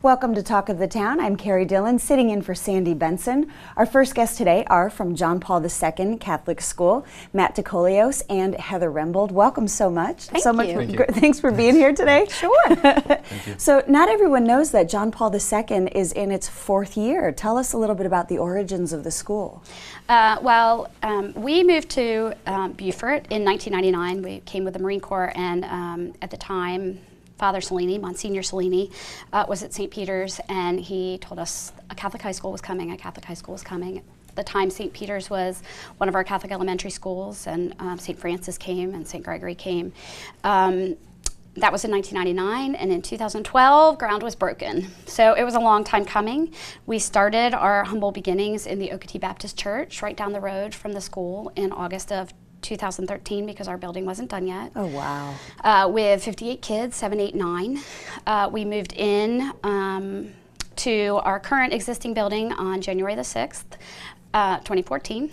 Welcome to Talk of the Town. I'm Carrie Dillon, sitting in for Sandy Benson. Our first guests today are from John Paul II Catholic School, Matt DeColios and Heather Rembold. Welcome so much. Thank you. Thanks for being here today. Sure. Thank you. So not everyone knows that John Paul II is in its 4th year. Tell us a little bit about the origins of the school. We moved to Beaufort in 1999. We came with the Marine Corps, and at the time, Father Cellini, Monsignor Cellini, was at St. Peter's, and he told us a Catholic high school was coming, At the time, St. Peter's was one of our Catholic elementary schools, and St. Francis came and St. Gregory came. That was in 1999, and in 2012, ground was broken. So it was a long time coming. We started our humble beginnings in the Okatee Baptist Church right down the road from the school in August of 2013 because our building wasn't done yet. Oh, wow. With 58 kids, 7, 8, 9. We moved in to our current existing building on January the 6th, 2014,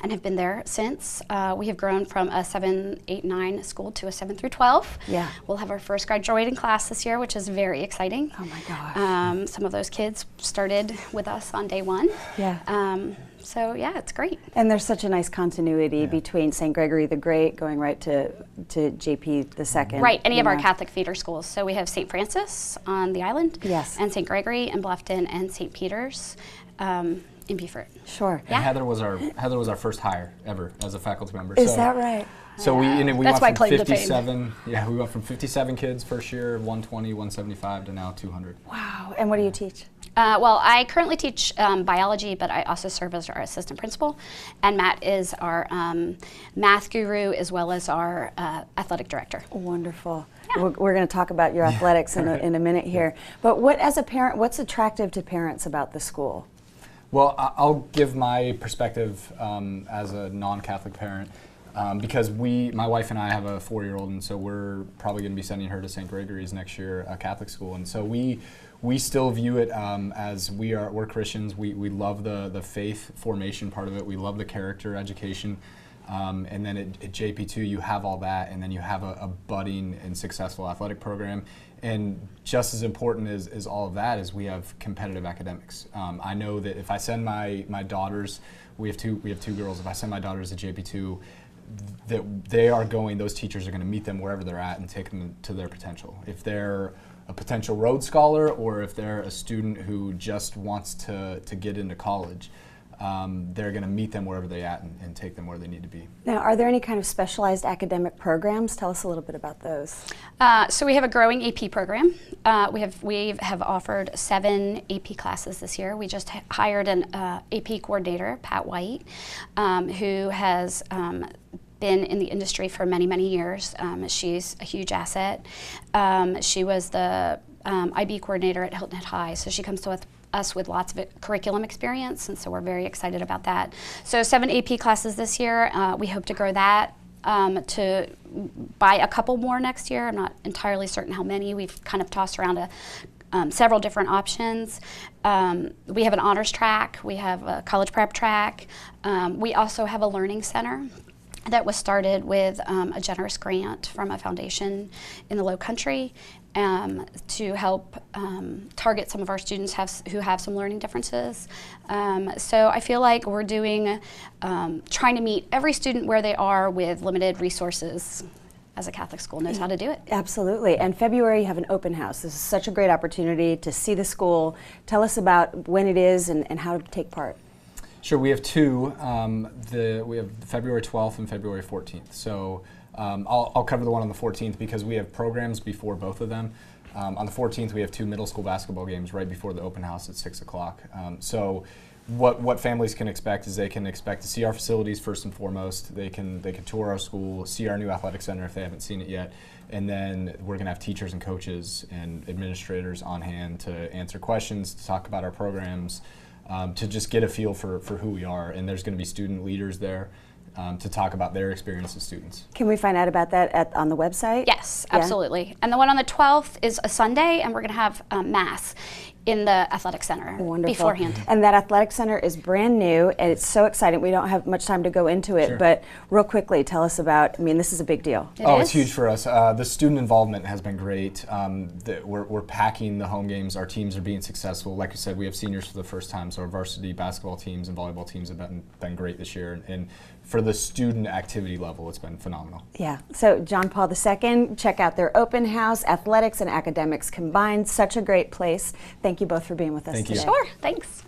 and have been there since. We have grown from a 7, 8, 9 school to a 7 through 12. Yeah. We'll have our first graduating class this year, which is very exciting. Oh my gosh. Some of those kids started with us on day 1. Yeah. So yeah, it's great. And there's such a nice continuity between St. Gregory the Great going right to JP the Second. Right, any of our Catholic feeder schools. So we have St. Francis on the island, yes, and St. Gregory in Bluffton, and St. Peter's in Beaufort. Sure. And Heather was our first hire ever as a faculty member. Is that right? So we That's why I went from claim the fame. 57. Yeah, we went from 57 kids first year, 120, 175 to now 200. Wow. And what do you teach? Well, I currently teach biology, but I also serve as our assistant principal. And Matt is our math guru as well as our athletic director. Wonderful. Yeah. We're going to talk about your athletics in a minute here. But as a parent, what's attractive to parents about the school? Well, I'll give my perspective as a non-Catholic parent. Because my wife and I have a 4-year-old, and so we're probably going to be sending her to St. Gregory's next year, a Catholic school, and so we still view it as we're Christians. We love the faith formation part of it. We love the character education, and then at JP2 you have all that, and then you have a budding and successful athletic program. And just as important as all of that is we have competitive academics. I know that if I send my daughters, we have two girls. If I send my daughters to JP2, those teachers are going to meet them wherever they're at and take them to their potential. If they're a potential Rhodes Scholar or if they're a student who just wants to get into college, they're going to meet them wherever they're at and take them where they need to be. Now, are there any kind of specialized academic programs? Tell us a little bit about those. So we have a growing AP program. We have offered 7 AP classes this year. We just hired an AP coordinator, Pat White, who has been in the industry for many, many years. She's a huge asset. She was the IB coordinator at Hilton Head High, so she comes to us with lots of curriculum experience, and so we're very excited about that. So 7 AP classes this year. We hope to grow that to by a couple more next year. I'm not entirely certain how many. We've kind of tossed around several different options. We have an honors track. We have a college prep track. We also have a learning center that was started with a generous grant from a foundation in the Low Country to help target some of our students who have some learning differences. So I feel like we're trying to meet every student where they are with limited resources, as a Catholic school knows how to do it. Absolutely. And February you have an open house. This is such a great opportunity to see the school. Tell us about when it is and how to take part. Sure, we have 2. We have February 12th and February 14th. So I'll cover the one on the 14th because we have programs before both of them. On the 14th, we have 2 middle school basketball games right before the open house at 6 o'clock. So what families can expect is they can expect to see our facilities first and foremost. They can tour our school, see our new athletic center if they haven't seen it yet, and then we're going to have teachers and coaches and administrators on hand to answer questions, to talk about our programs, to just get a feel for who we are. And there's going to be student leaders there to talk about their experience as students. Can we find out about that on the website? Yes, absolutely. And the one on the 12th is a Sunday, and we're going to have Mass. in the athletic center beforehand. And that athletic center is brand new, and it's so exciting. We don't have much time to go into it, but real quickly, tell us about, I mean, this is a big deal. It's huge for us. The student involvement has been great. We're packing the home games. Our teams are being successful. Like you said, we have seniors for the first time, so our varsity basketball teams and volleyball teams have been great this year. And for the student activity level, it's been phenomenal. Yeah, so John Paul II, check out their open house, athletics and academics combined. Such a great place. Thank you both for being with us today. Sure, thanks.